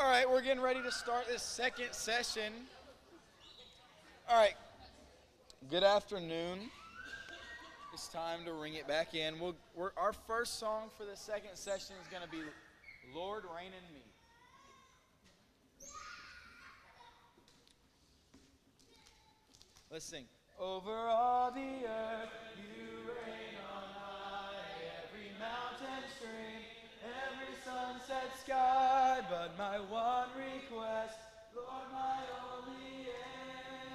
All right, we're getting ready to start this second session. All right, good afternoon. It's time to ring it back in. Our first song for the second session is going to be Lord, Reign in Me. Let's sing. Over all the earth, you reign on high, every mountain stream, every sunset sky, but my one request, Lord, my only aim,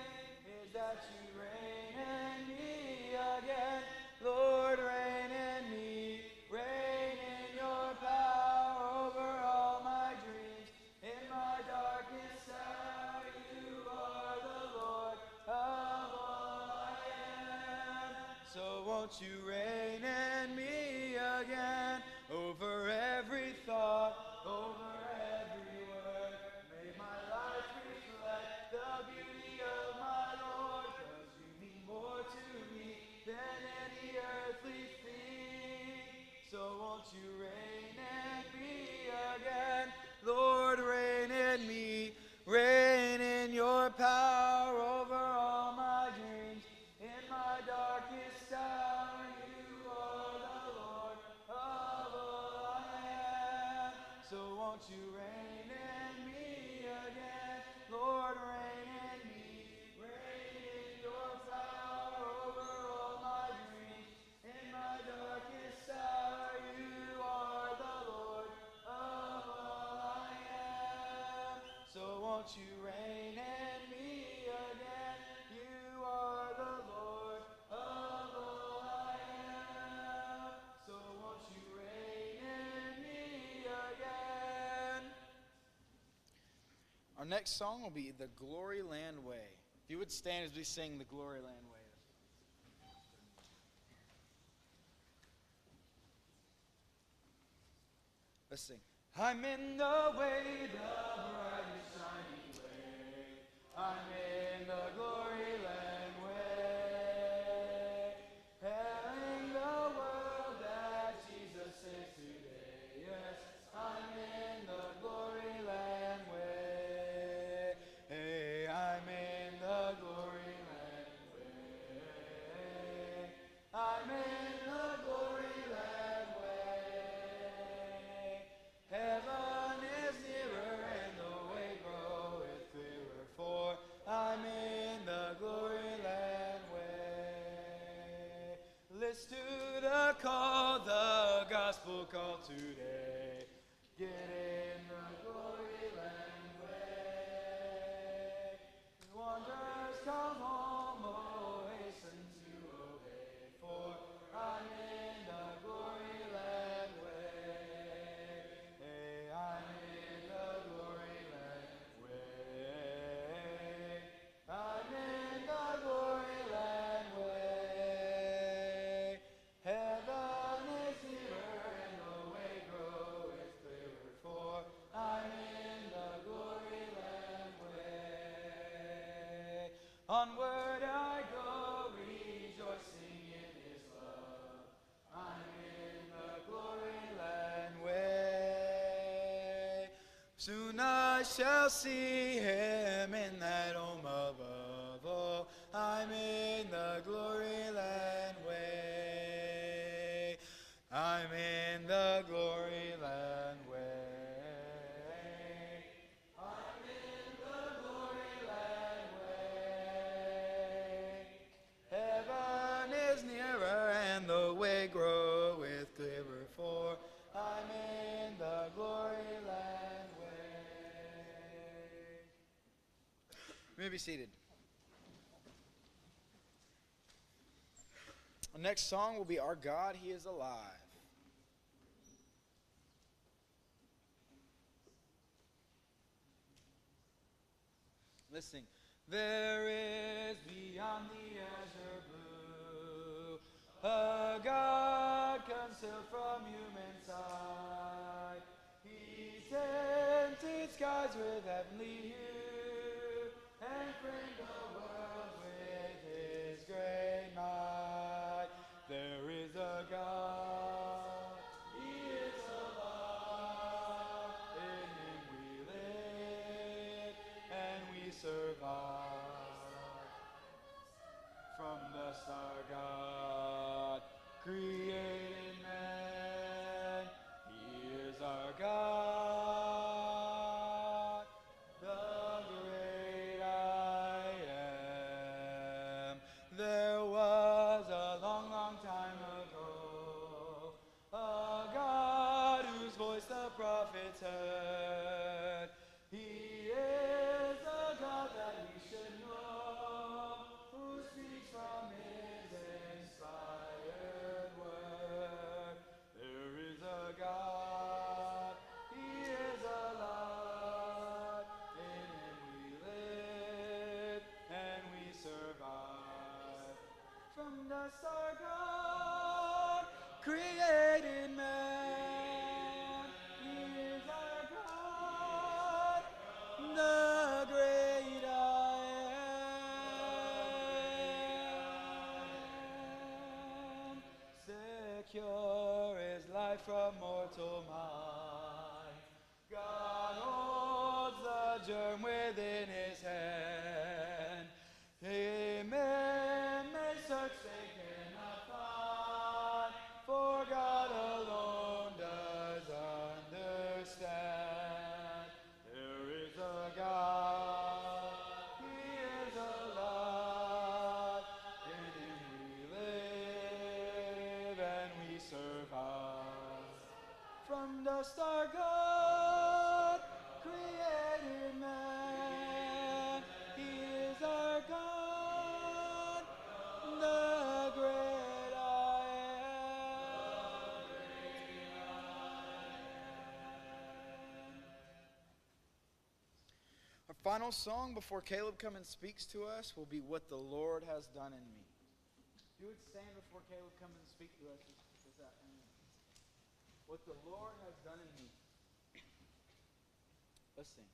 is that you reign in me again. Lord, reign in me, reign in your power over all my dreams. In my darkest hour, you are the Lord of all I am. So won't you reign in me again, over every thought, over every word. May my life reflect the beauty of my Lord, 'cause you mean more to me than any earthly thing. So won't you reign in me again, Lord, reign in me, reign in your power over all my dreams. In my darkest hour, you are the Lord of all I am. So won't you reign in me again, Lord, reign in me, reign in your power over all my dreams. In my darkest hour, you are the Lord of all I am. So won't you reign in me again, you are the Lord of all I am. So won't you reign in me again. Our next song will be The Glory Land Way. If you would stand as we sing The Glory Land Way. Let's sing. I'm in the way, the bright and shining way. I'm in the glory land way. Telling the world that Jesus saves today. Yes, I'm in the glory land way. Hey, I'm in the glory land way. I'm in the glory land way. Heaven is nearer and the way groweth clearer, for I'm in the glory land way. Listen to the call, the gospel call today. Get in the glory land way. Wanderers come home, oh hasten to obey, for I'm in the glory land way. Hey, I'm in the glory land way. I'm in the glory land way. Heaven is nearer and the way groweth clearer, for I'm in the glory land way. Onward I go, rejoicing in his love. I'm in the glory land way. Soon I shall see him in that home above. Oh, I'm in the glory land way. I'm in the glory land way. I'm in the glory land way. Heaven is nearer and the way groweth clearer, for I'm in the glory land way. You may be seated. The next song will be Our God, He is Alive. Listen. There is beyond the azure blue a God concealed from human sight. He tinted skies with heavenly hue and framed the world with his great might. There is a God, He is alive, in Him we live. survive. From the start, God created man. He is our God, the great I am. There was a long, long time ago a God whose voice the prophets heard. He is a God that we should know, who speaks from his inspired word. There is a God, he is alive. In him we live and we survive. From the start, God created man. He is our God, the great I am. Secure is life from mortal mind. God holds the germ within his hand. Amen. May search they cannot find, for God alone does understand. There is a God, he is alive. In him we live and we survive. From the start, God created man. He is our God, the great I am. Our final song before Caleb comes and speaks to us will be What the Lord Has Done in Me. If you would stand before Caleb comes and speak to us with that. What the Lord has done in me. Let's sing.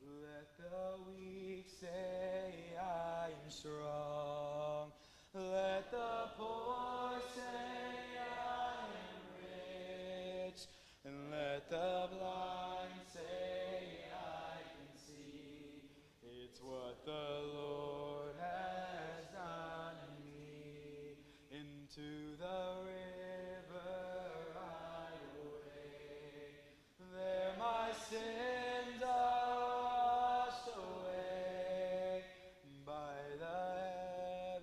Let the weak say I am strong. Let the poor say I am rich. And let the blind say I can see. It's what the Lord has done in me. Into the river I will wade. There my sins are washed away by the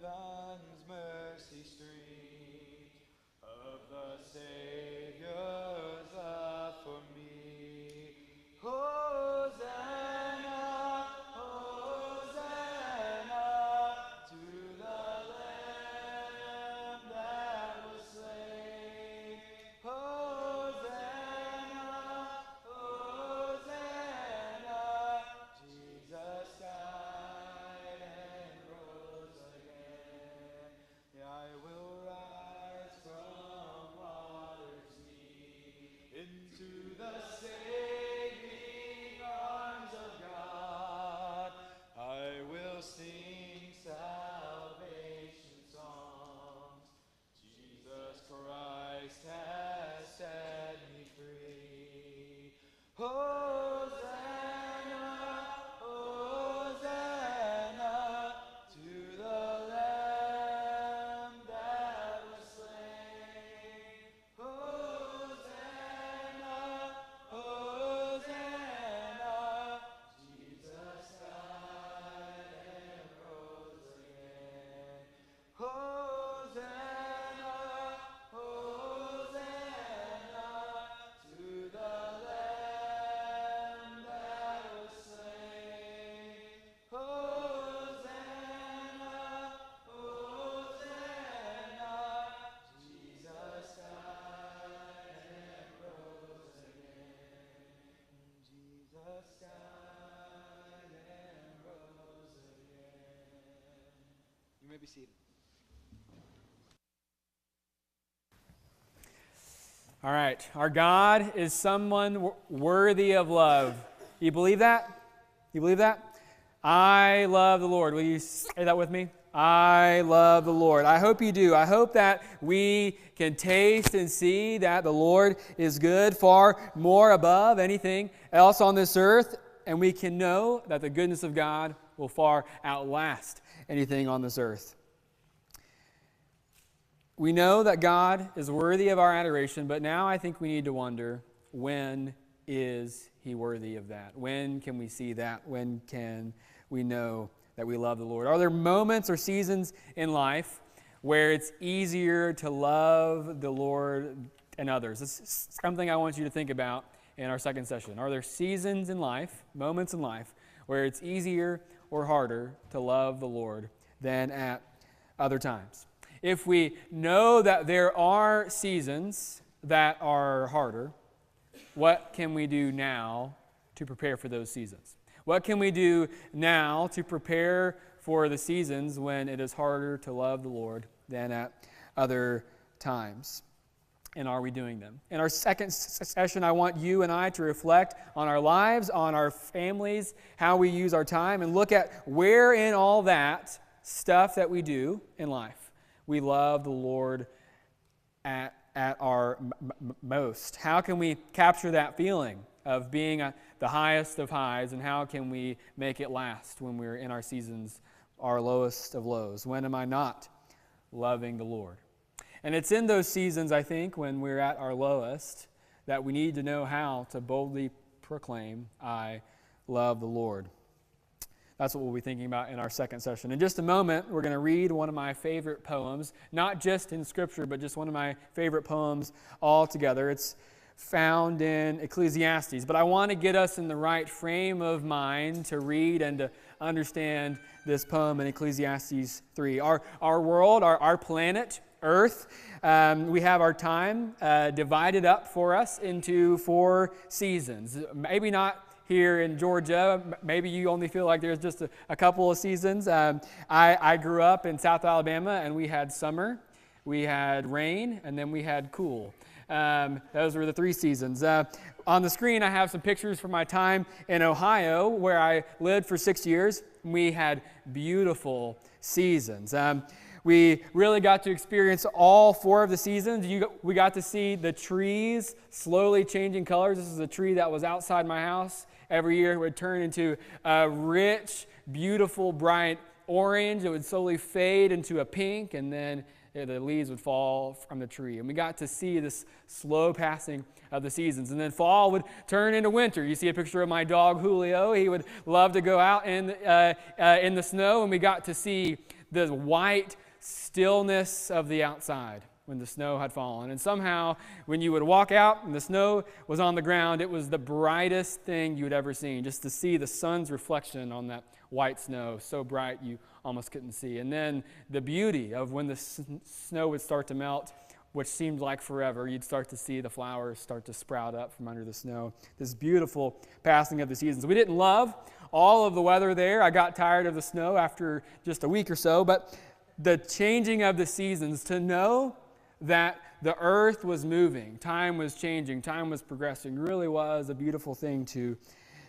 heavens' mercy stream of the Savior's love for me. Hosanna, Hosanna to the Lamb that was slain. Hosanna, Hosanna, Jesus died and rose again. I will rise from waters deep into the saving arms of God. I will sing salvation songs. Jesus Christ has set me free. Hosanna, Hosanna to the Lamb that was slain. Hosanna, Hosanna, Jesus died and rose again. Hosanna, Hosanna to the Lamb that was slain. Hosanna, Hosanna, Jesus died and rose again. Jesus died and rose again. You may be seated. All right. Our God is someone worthy of love. You believe that? You believe that? I love the Lord. Will you say that with me? I love the Lord. I hope you do. I hope that we can taste and see that the Lord is good, far more above anything else on this earth, and we can know that the goodness of God will far outlast anything on this earth. We know that God is worthy of our adoration, but now I think we need to wonder, when is he worthy of that? When can we see that? When can we know that we love the Lord? Are there moments or seasons in life where it's easier to love the Lord than others? This is something I want you to think about in our second session. Are there seasons in life, moments in life, where it's easier or harder to love the Lord than at other times? If we know that there are seasons that are harder, what can we do now to prepare for those seasons? What can we do now to prepare for the seasons when it is harder to love the Lord than at other times? And are we doing them? In our second session, I want you and I to reflect on our lives, on our families, how we use our time, and look at where in all that stuff that we do in life we love the Lord at our most. How can we capture that feeling of being the highest of highs, and how can we make it last when we're in our seasons, our lowest of lows? When am I not loving the Lord? And it's in those seasons, I think, when we're at our lowest, that we need to know how to boldly proclaim, I love the Lord. That's what we'll be thinking about in our second session. In just a moment, we're going to read one of my favorite poems, not just in Scripture, but just one of my favorite poems altogether. It's found in Ecclesiastes. But I want to get us in the right frame of mind to read and to understand this poem in Ecclesiastes 3. Our world, our planet, Earth, we have our time divided up for us into 4 seasons. Maybe not here in Georgia. Maybe you only feel like there's just a couple of seasons. I grew up in South Alabama, and we had summer, we had rain, and then we had cool. Those were the 3 seasons. On the screen, I have some pictures from my time in Ohio, where I lived for 6 years. We had beautiful seasons. We really got to experience all 4 of the seasons. We got to see the trees slowly changing colors. This is a tree that was outside my house. Every year it would turn into a rich, beautiful, bright orange. It would slowly fade into a pink, and then the leaves would fall from the tree. And we got to see this slow passing of the seasons. And then fall would turn into winter. You see a picture of my dog, Julio. He would love to go out in the snow, and we got to see the white stillness of the outside when the snow had fallen. And somehow, when you would walk out and the snow was on the ground, it was the brightest thing you had ever seen, just to see the sun's reflection on that white snow, so bright you almost couldn't see. And then the beauty of when the snow would start to melt, which seemed like forever, you'd start to see the flowers start to sprout up from under the snow. This beautiful passing of the seasons. We didn't love all of the weather there. I got tired of the snow after just a week or so, but the changing of the seasons, to know that the earth was moving, time was changing, time was progressing, really was a beautiful thing to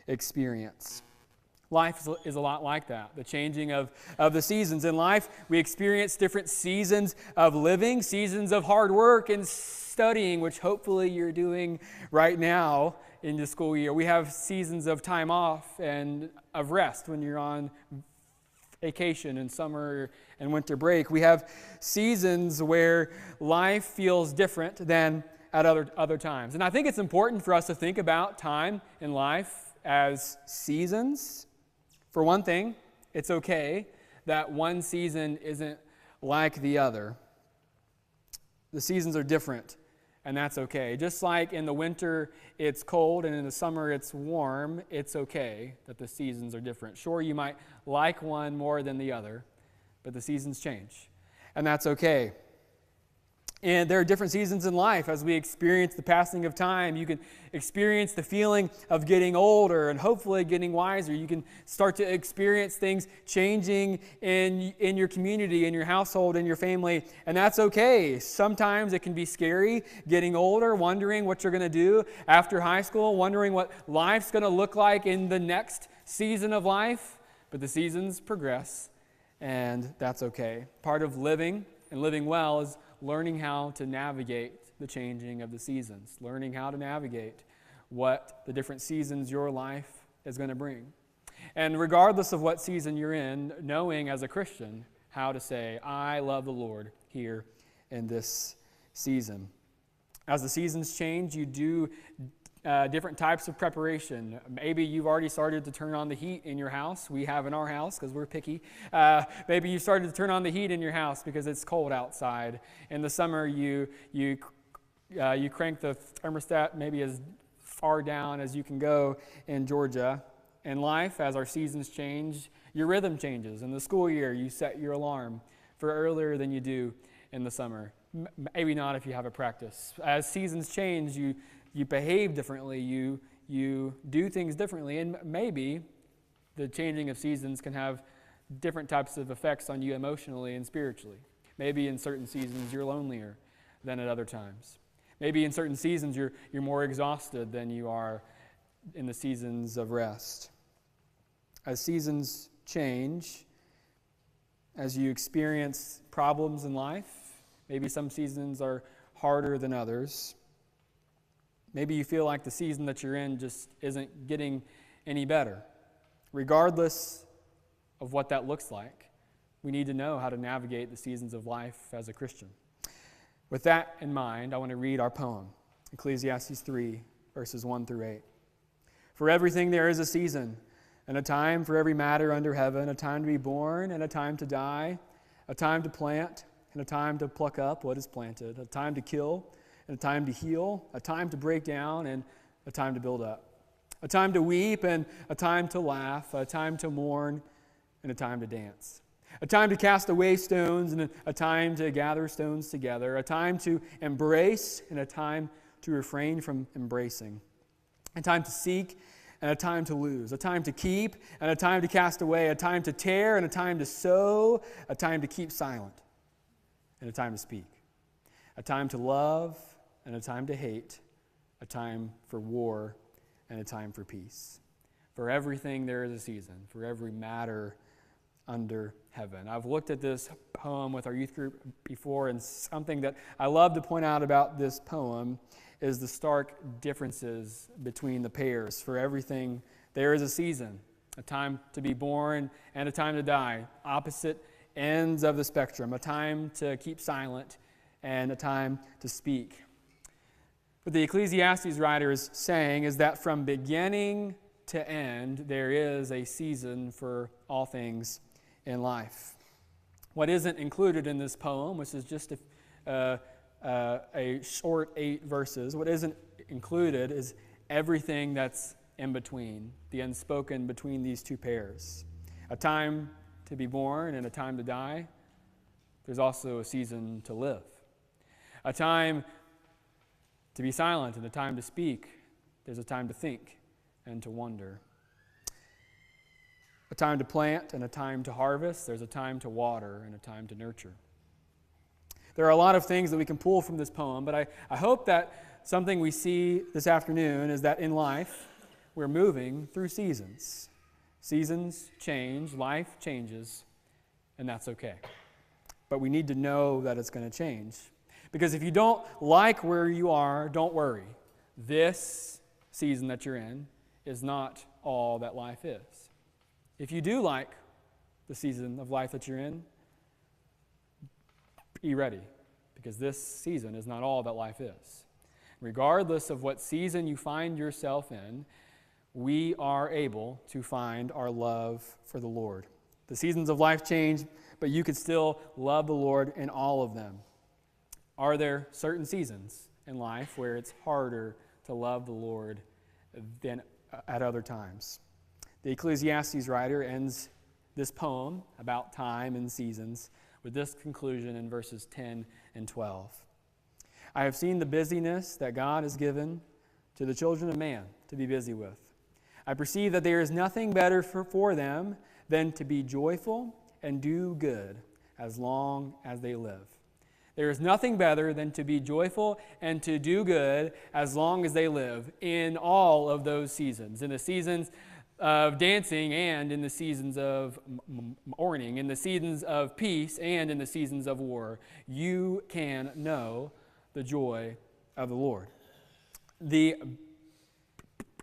experience. Life is a lot like that, the changing of the seasons. In life, we experience different seasons of living, seasons of hard work and studying, which hopefully you're doing right now in the school year. We have seasons of time off and of rest when you're on vacation and summer and winter break. We have seasons where life feels different than at other times. And I think it's important for us to think about time in life as seasons. For one thing, it's okay that one season isn't like the other. The seasons are different, and that's okay. Just like in the winter it's cold and in the summer it's warm, it's okay that the seasons are different. Sure, you might like one more than the other, but the seasons change, and that's okay. And there are different seasons in life. As we experience the passing of time, you can experience the feeling of getting older and hopefully getting wiser. You can start to experience things changing in your community, in your household, in your family, and that's okay. Sometimes it can be scary getting older, wondering what you're going to do after high school, wondering what life's going to look like in the next season of life, but the seasons progress, and that's okay. Part of living and living well is learning how to navigate the changing of the seasons, learning how to navigate what the different seasons your life is going to bring. And regardless of what season you're in, knowing as a Christian how to say, I love the Lord here in this season. As the seasons change, you do different types of preparation. Maybe you've already started to turn on the heat in your house. We have in our house because we're picky. Maybe you started to turn on the heat in your house because it's cold outside. In the summer, you crank the thermostat maybe as far down as you can go in Georgia. In life, as our seasons change, your rhythm changes. In the school year, you set your alarm for earlier than you do in the summer. Maybe not if you have a practice. As seasons change, you behave differently, you do things differently, and maybe the changing of seasons can have different types of effects on you emotionally and spiritually. Maybe in certain seasons you're lonelier than at other times. Maybe in certain seasons you're more exhausted than you are in the seasons of rest. As seasons change, as you experience problems in life, maybe some seasons are harder than others. Maybe you feel like the season that you're in just isn't getting any better. Regardless of what that looks like, we need to know how to navigate the seasons of life as a Christian. With that in mind, I want to read our poem, Ecclesiastes 3, verses 1 through 8. For everything there is a season, and a time for every matter under heaven, a time to be born and a time to die, a time to plant and a time to pluck up what is planted, a time to kill and a time to heal, a time to break down and a time to build up, a time to weep and a time to laugh, a time to mourn and a time to dance, a time to cast away stones and a time to gather stones together, a time to embrace and a time to refrain from embracing, a time to seek and a time to lose, a time to keep and a time to cast away, a time to tear and a time to sow, a time to keep silent and a time to speak, a time to love and a time to hate, a time for war and a time for peace. For everything there is a season, for every matter under heaven. I've looked at this poem with our youth group before, and something that I love to point out about this poem is the stark differences between the pairs. For everything there is a season, a time to be born and a time to die, opposite ends of the spectrum, a time to keep silent and a time to speak. What the Ecclesiastes writer is saying is that from beginning to end, there is a season for all things in life. What isn't included in this poem, which is just a short 8 verses, what isn't included is everything that's in between, the unspoken between these two pairs. A time to be born and a time to die. There's also a season to live. A time to be silent and a time to speak. There's a time to think and to wonder. A time to plant and a time to harvest. There's a time to water and a time to nurture. There are a lot of things that we can pull from this poem, but I hope that something we see this afternoon is that in life, we're moving through seasons. Seasons change, life changes, and that's okay. But we need to know that it's going to change. Because if you don't like where you are, don't worry. This season that you're in is not all that life is. If you do like the season of life that you're in, be ready, because this season is not all that life is. Regardless of what season you find yourself in, we are able to find our love for the Lord. The seasons of life change, but you can still love the Lord in all of them. Are there certain seasons in life where it's harder to love the Lord than at other times? The Ecclesiastes writer ends this poem about time and seasons with this conclusion in verses 10 and 12. I have seen the busyness that God has given to the children of man to be busy with. I perceive that there is nothing better for them than to be joyful and do good as long as they live. There is nothing better than to be joyful and to do good as long as they live in all of those seasons. In the seasons of dancing and in the seasons of mourning, in the seasons of peace and in the seasons of war, you can know the joy of the Lord. The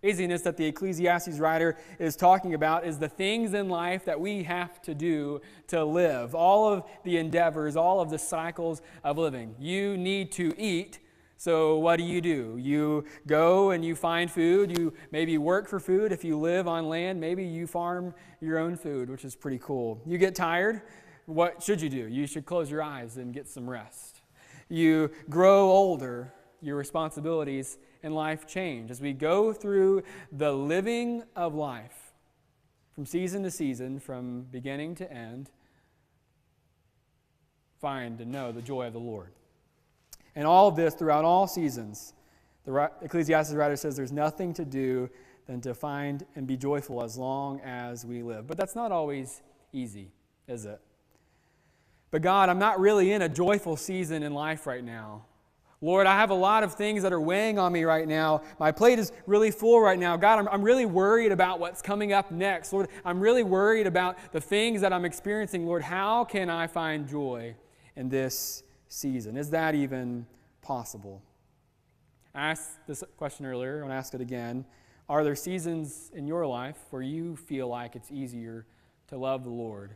laziness that the Ecclesiastes writer is talking about is the things in life that we have to do to live. All of the endeavors, all of the cycles of living. You need to eat, so what do? You go and you find food. You maybe work for food. If you live on land, maybe you farm your own food, which is pretty cool. You get tired. What should you do? You should close your eyes and get some rest. You grow older. Your responsibilities in life change. As we go through the living of life, from season to season, from beginning to end, find and know the joy of the Lord. And all of this throughout all seasons, the Ecclesiastes writer says there's nothing to do than to find and be joyful as long as we live. But that's not always easy, is it? But God, I'm not really in a joyful season in life right now. Lord, I have a lot of things that are weighing on me right now. My plate is really full right now. God, I'm really worried about what's coming up next. Lord, I'm really worried about the things that I'm experiencing. Lord, how can I find joy in this season? Is that even possible? I asked this question earlier. I want to ask it again. Are there seasons in your life where you feel like it's easier to love the Lord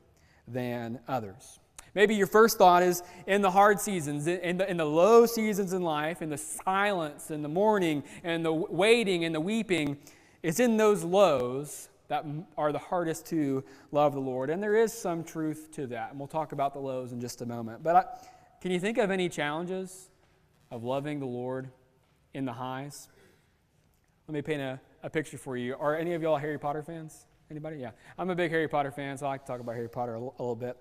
than others? Maybe your first thought is in the hard seasons, in the low seasons in life, in the silence, in the mourning, and the waiting, and the weeping. It's in those lows that are the hardest to love the Lord. And there is some truth to that. And we'll talk about the lows in just a moment. But can you think of any challenges of loving the Lord in the highs? Let me paint a picture for you. Are any of y'all Harry Potter fans? Anybody? Yeah. I'm a big Harry Potter fan, so I like to talk about Harry Potter a little bit.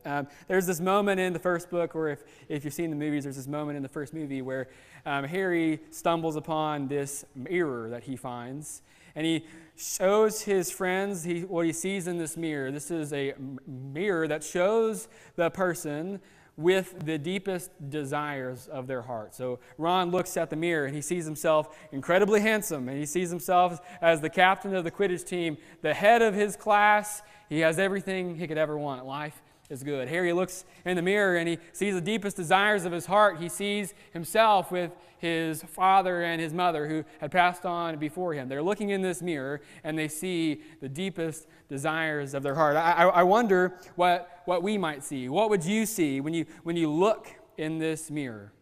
There's this moment in the first book, or if you've seen the movies, there's this moment in the first movie where Harry stumbles upon this mirror that he finds, and he shows his friends what he sees in this mirror. This is a mirror that shows the person with the deepest desires of their heart. So Ron looks at the mirror and he sees himself incredibly handsome, and he sees himself as the captain of the Quidditch team, the head of his class. He has everything he could ever want. Life is good. Harry looks in the mirror and he sees the deepest desires of his heart. He sees himself with his father and his mother who had passed on before him. They're looking in this mirror and they see the deepest desires of their heart. I wonder what we might see. What would you see when you look in this mirror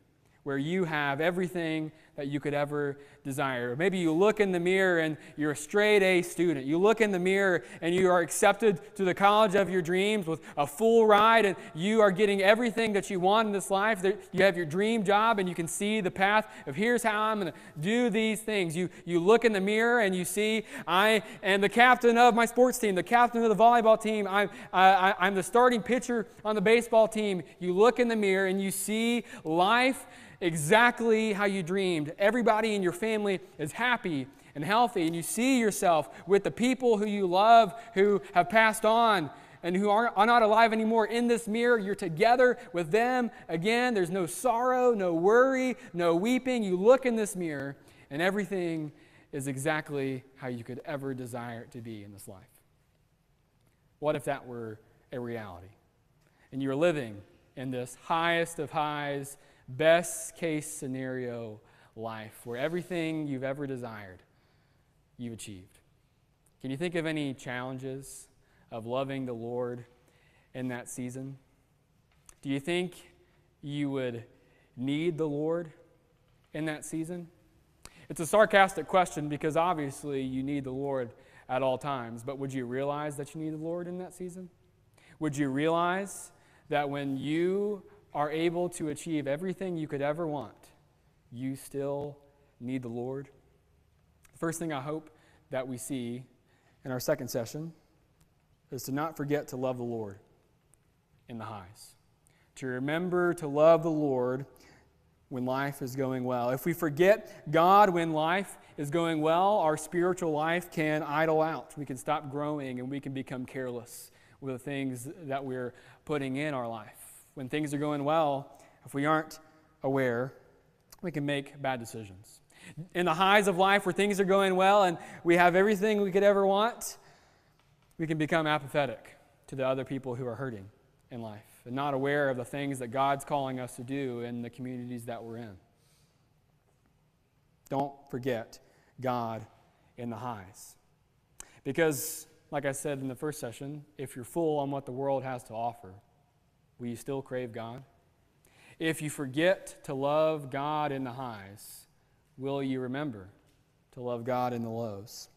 where you have everything that you could ever desire? Maybe you look in the mirror and you're a straight A student. You look in the mirror and you are accepted to the college of your dreams with a full ride, and you are getting everything that you want in this life. You have your dream job and you can see the path of here's how I'm going to do these things. You look in the mirror and you see, I am the captain of my sports team, the captain of the volleyball team. I'm the starting pitcher on the baseball team. You look in the mirror and you see life exactly how you dreamed. Everybody in your family is happy and healthy, and you see yourself with the people who you love who have passed on and who are not alive anymore. In this mirror, you're together with them again. There's no sorrow, no worry, no weeping. You look in this mirror and everything is exactly how you could ever desire it to be in this life. What if that were a reality and you're living in this highest of highs, best case scenario life where everything you've ever desired, you've achieved? Can you think of any challenges of loving the Lord in that season? Do you think you would need the Lord in that season? It's a sarcastic question because obviously you need the Lord at all times, but would you realize that you need the Lord in that season? Would you realize that when you are able to achieve everything you could ever want, you still need the Lord? The first thing I hope that we see in our second session is to not forget to love the Lord in the highs. To remember to love the Lord when life is going well. If we forget God when life is going well, our spiritual life can idle out. We can stop growing and we can become careless with the things that we're putting in our life. When things are going well, if we aren't aware, we can make bad decisions. In the highs of life where things are going well and we have everything we could ever want, we can become apathetic to the other people who are hurting in life and not aware of the things that God's calling us to do in the communities that we're in. Don't forget God in the highs. Because, like I said in the first session, if you're full on what the world has to offer, will you still crave God? If you forget to love God in the highs, will you remember to love God in the lows?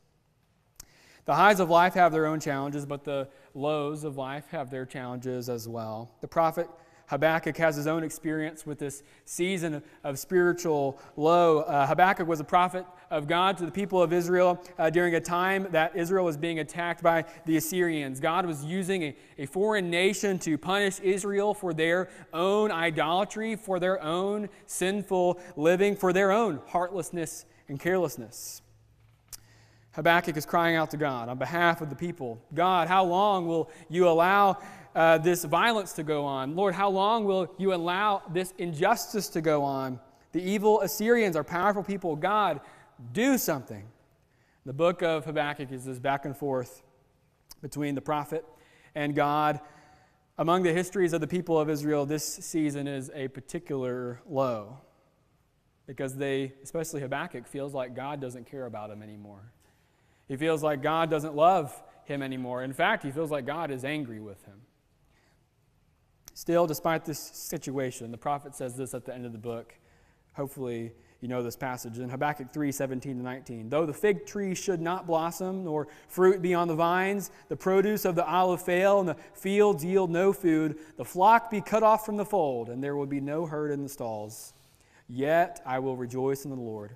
The highs of life have their own challenges, but the lows of life have their challenges as well. The prophet Habakkuk has his own experience with this season of spiritual low. Habakkuk was a prophet of God to the people of Israel during a time that Israel was being attacked by the Assyrians. God was using a foreign nation to punish Israel for their own idolatry, for their own sinful living, for their own heartlessness and carelessness. Habakkuk is crying out to God on behalf of the people. God, how long will you allow this violence to go on? Lord, how long will you allow this injustice to go on? The evil Assyrians are powerful people. God, do something. The book of Habakkuk is this back and forth between the prophet and God. Among the histories of the people of Israel, this season is a particular low because especially Habakkuk, feels like God doesn't care about him anymore. He feels like God doesn't love him anymore. In fact, he feels like God is angry with him. Still, despite this situation, the prophet says this at the end of the book. Hopefully, you know this passage in Habakkuk 3:17-19. Though the fig tree should not blossom, nor fruit be on the vines, the produce of the olive fail, and the fields yield no food, the flock be cut off from the fold, and there will be no herd in the stalls. Yet I will rejoice in the Lord.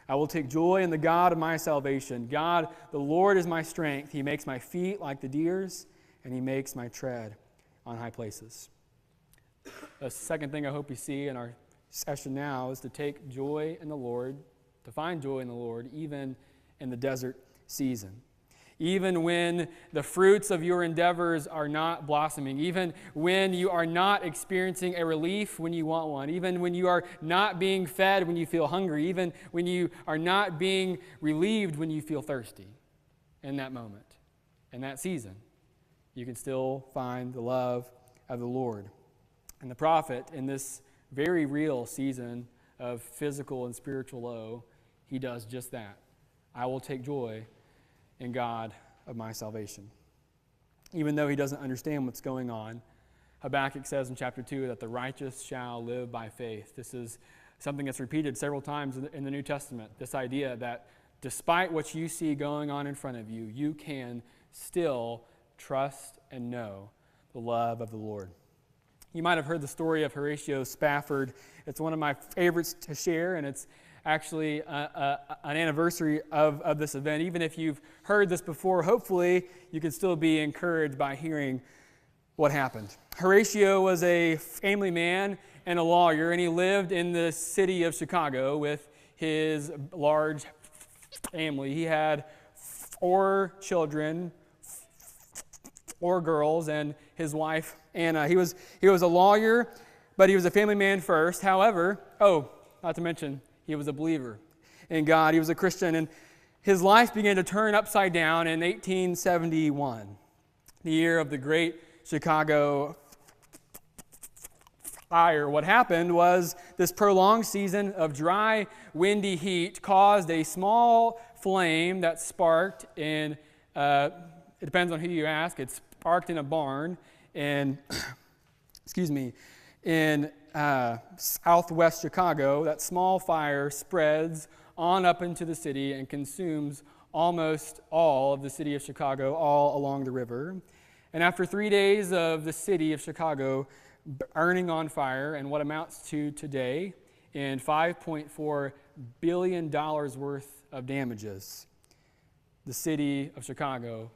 I will take joy in the God of my salvation. God, the Lord is my strength. He makes my feet like the deer's, and he makes my tread on high places. The second thing I hope you see in our session now is to take joy in the Lord, to find joy in the Lord, even in the desert season. Even when the fruits of your endeavors are not blossoming, even when you are not experiencing a relief when you want one, even when you are not being fed when you feel hungry, even when you are not being relieved when you feel thirsty, in that moment, in that season, you can still find the love of the Lord. And the prophet, in this very real season of physical and spiritual low, he does just that. I will take joy in God of my salvation. Even though he doesn't understand what's going on, Habakkuk says in chapter 2 that the righteous shall live by faith. This is something that's repeated several times in the New Testament, this idea that despite what you see going on in front of you, you can still trust and know the love of the Lord. You might have heard the story of Horatio Spafford. It's one of my favorites to share, and it's actually an anniversary of this event. Even if you've heard this before, hopefully you can still be encouraged by hearing what happened. Horatio was a family man and a lawyer, and he lived in the city of Chicago with his large family. He had 4 children, 4 girls, and his wife Anna. He was a lawyer, but he was a family man first. However, not to mention, he was a believer in God. He was a Christian, and his life began to turn upside down in 1871, the year of the Great Chicago Fire. What happened was this prolonged season of dry, windy heat caused a small flame that sparked in, it depends on who you ask, it sparked in a barn in, in southwest Chicago. That small fire spreads on up into the city and consumes almost all of the city of Chicago, all along the river. And after 3 days of the city of Chicago burning on fire, and what amounts to today in $5.4 billion worth of damages, the city of Chicago,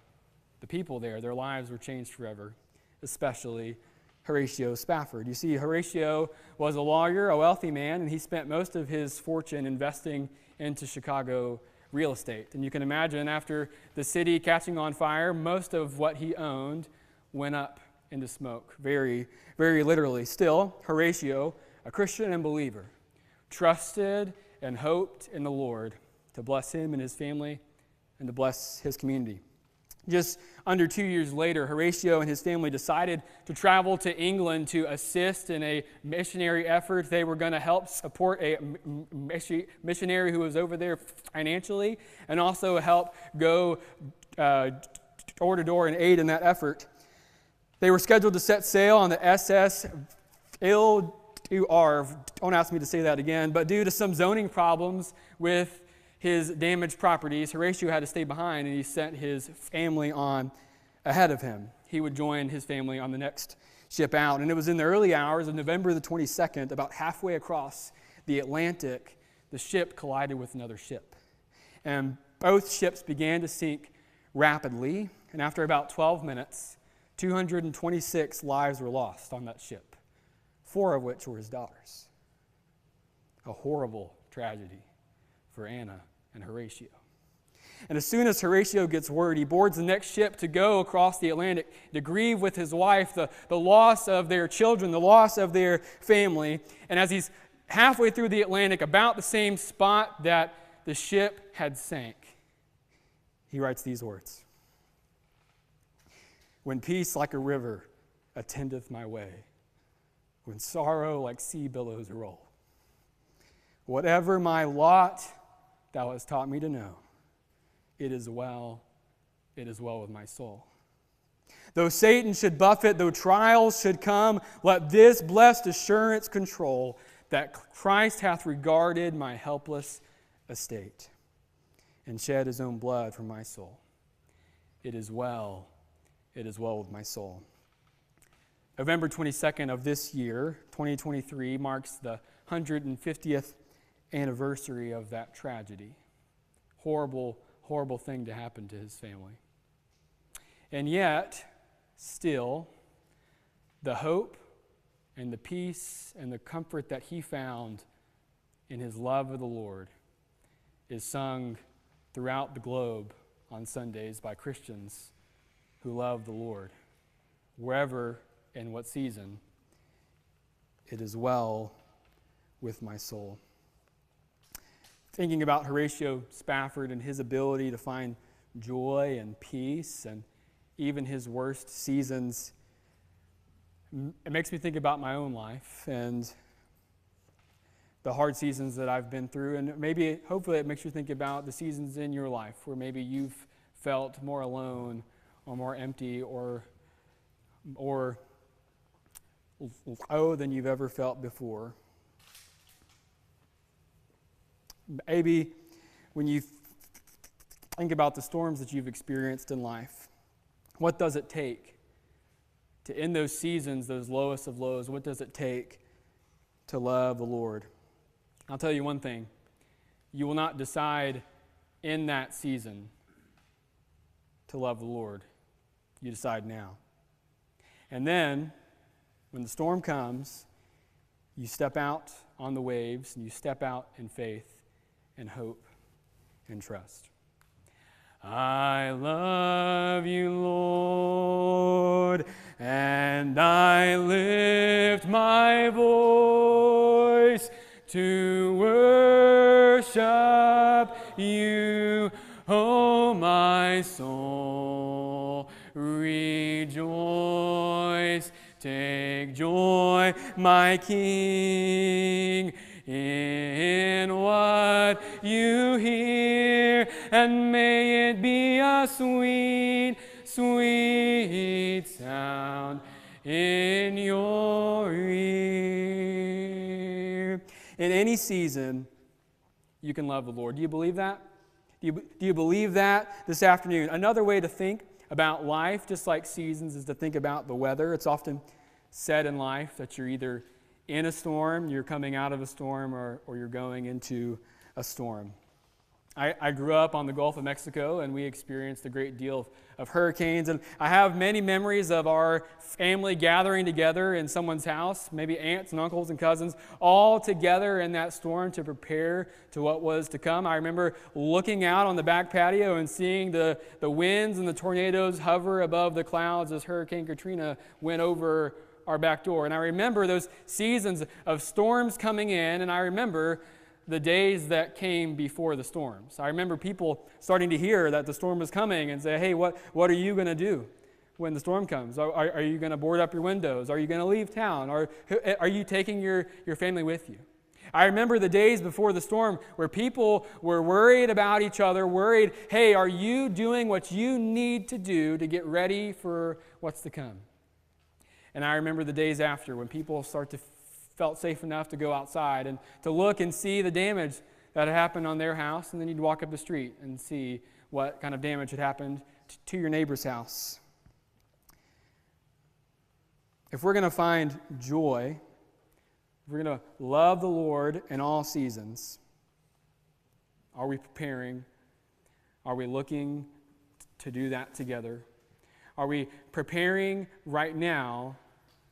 the people there, their lives were changed forever, especially Horatio Spafford. You see, Horatio was a lawyer, a wealthy man, and he spent most of his fortune investing into Chicago real estate. And you can imagine, after the city catching on fire, most of what he owned went up into smoke, very, very literally. Still, Horatio, a Christian and believer, trusted and hoped in the Lord to bless him and his family and to bless his community. Just under 2 years later, Horatio and his family decided to travel to England to assist in a missionary effort. They were going to help support a missionary who was over there financially and also help go door to door and aid in that effort. They were scheduled to set sail on the SS Il-Duar. Don't ask me to say that again, but due to some zoning problems with his damaged properties, Horatio had to stay behind, and he sent his family on ahead of him. He would join his family on the next ship out. And it was in the early hours of November the 22nd, about halfway across the Atlantic, the ship collided with another ship. And both ships began to sink rapidly, and after about 12 minutes, 226 lives were lost on that ship, 4 of which were his daughters. A horrible tragedy for Anna and Horatio. And as soon as Horatio gets word, he boards the next ship to go across the Atlantic to grieve with his wife the loss of their children, the loss of their family. And as he's halfway through the Atlantic, about the same spot that the ship had sank, he writes these words: "When peace like a river attendeth my way, when sorrow like sea billows roll, whatever my lot, thou hast taught me to know, it is well with my soul. Though Satan should buffet, though trials should come, let this blessed assurance control, that Christ hath regarded my helpless estate, and shed his own blood for my soul. It is well with my soul." November 22nd of this year, 2023, marks the 150th anniversary of that tragedy. Horrible, horrible thing to happen to his family. And yet, still, the hope and the peace and the comfort that he found in his love of the Lord is sung throughout the globe on Sundays by Christians who love the Lord. Wherever and what season, it is well with my soul. Thinking about Horatio Spafford and his ability to find joy and peace and even his worst seasons, it makes me think about my own life and the hard seasons that I've been through. And maybe, hopefully, it makes you think about the seasons in your life where maybe you've felt more alone or more empty or low than you've ever felt before. Maybe when you think about the storms that you've experienced in life, what does it take to, in those seasons, those lowest of lows, what does it take to love the Lord? I'll tell you one thing. You will not decide in that season to love the Lord. You decide now. And then, when the storm comes, you step out on the waves and you step out in faith and hope and trust. I love you, Lord, and I lift my voice to worship you, O my soul. Rejoice, take joy, my King, in what you hear, and may it be a sweet, sweet sound in your ear. In any season, you can love the Lord. Do you believe that? Do you believe that this afternoon? Another way to think about life, just like seasons, is to think about the weather. It's often said in life that you're either in a storm, you're coming out of a storm, or you're going into a storm. I grew up on the Gulf of Mexico, and we experienced a great deal of hurricanes. And I have many memories of our family gathering together in someone's house, maybe aunts and uncles and cousins, all together in that storm to prepare to what was to come. I remember looking out on the back patio and seeing the winds and the tornadoes hover above the clouds as Hurricane Katrina went over our back door. And I remember those seasons of storms coming in, and I remember the days that came before the storms. I remember people starting to hear that the storm was coming and say, hey, what are you going to do when the storm comes? Are you going to board up your windows? Are you going to leave town? Are you taking your family with you? I remember the days before the storm where people were worried about each other, worried, hey, are you doing what you need to do to get ready for what's to come? And I remember the days after when people felt safe enough to go outside and to look and see the damage that had happened on their house, and then you'd walk up the street and see what kind of damage had happened to your neighbor's house. If we're going to find joy, if we're going to love the Lord in all seasons, are we preparing? Are we looking to do that together? Are we preparing right now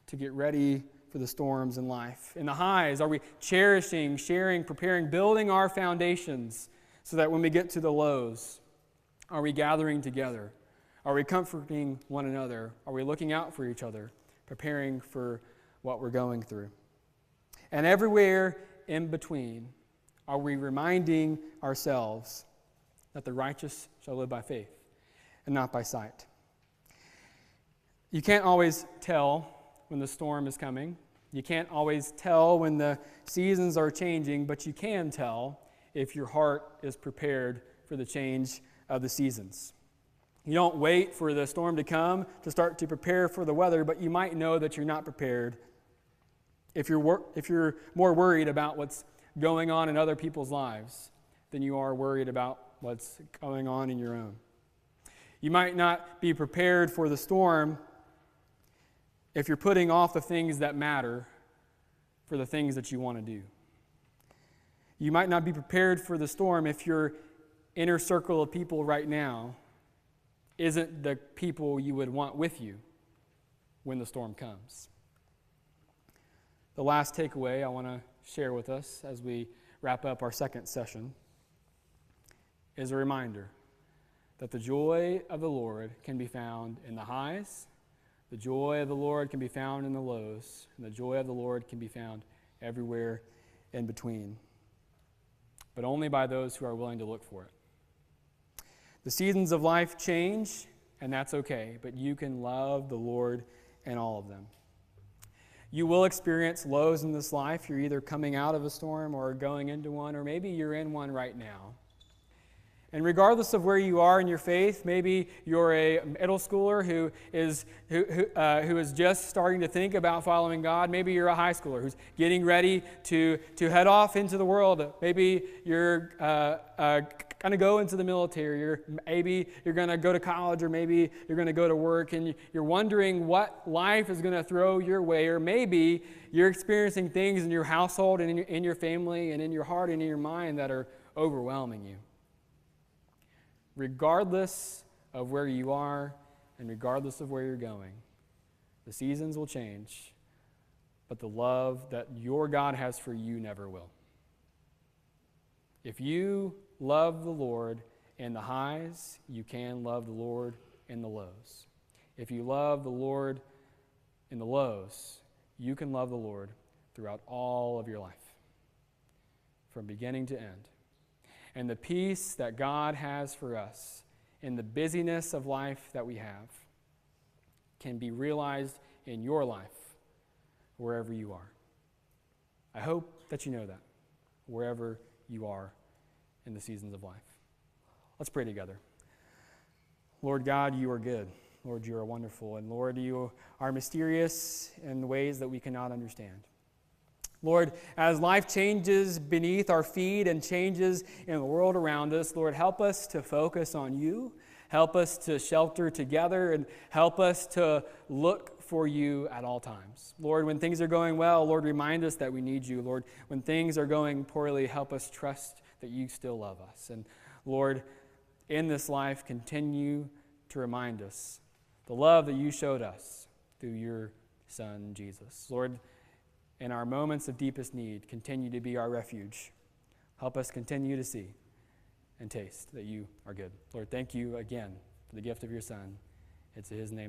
to get ready for the storms in life? In the highs, are we cherishing, sharing, preparing, building our foundations so that when we get to the lows, are we gathering together? Are we comforting one another? Are we looking out for each other, preparing for what we're going through? And everywhere in between, are we reminding ourselves that the righteous shall live by faith and not by sight? You can't always tell when the storm is coming. You can't always tell when the seasons are changing, but you can tell if your heart is prepared for the change of the seasons. You don't wait for the storm to come to start to prepare for the weather, but you might know that you're not prepared if you're more worried about what's going on in other people's lives than you are worried about what's going on in your own. You might not be prepared for the storm if you're putting off the things that matter for the things that you want to do. You might not be prepared for the storm if your inner circle of people right now isn't the people you would want with you when the storm comes. The last takeaway I want to share with us as we wrap up our second session is a reminder that the joy of the Lord can be found in the highs, the joy of the Lord can be found in the lows, and the joy of the Lord can be found everywhere in between, but only by those who are willing to look for it. The seasons of life change, and that's okay, but you can love the Lord in all of them. You will experience lows in this life. You're either coming out of a storm or going into one, or maybe you're in one right now. And regardless of where you are in your faith, maybe you're a middle schooler who is just starting to think about following God. Maybe you're a high schooler who's getting ready to head off into the world. Maybe you're going to go into the military. Maybe you're going to go to college, or maybe you're going to go to work, and you're wondering what life is going to throw your way. Or maybe you're experiencing things in your household and in your family and in your heart and in your mind that are overwhelming you. Regardless of where you are and regardless of where you're going, the seasons will change, but the love that your God has for you never will. If you love the Lord in the highs, you can love the Lord in the lows. If you love the Lord in the lows, you can love the Lord throughout all of your life, from beginning to end. And the peace that God has for us in the busyness of life that we have can be realized in your life wherever you are. I hope that you know that, wherever you are in the seasons of life. Let's pray together. Lord God, you are good. Lord, you are wonderful. And Lord, you are mysterious in ways that we cannot understand. Lord, as life changes beneath our feet and changes in the world around us, Lord, help us to focus on you. Help us to shelter together, and help us to look for you at all times. Lord, when things are going well, Lord, remind us that we need you. Lord, when things are going poorly, help us trust that you still love us. And Lord, in this life, continue to remind us the love that you showed us through your Son, Jesus. Lord, in our moments of deepest need, continue to be our refuge. Help us continue to see and taste that you are good. Lord, thank you again for the gift of your Son. It's in his name.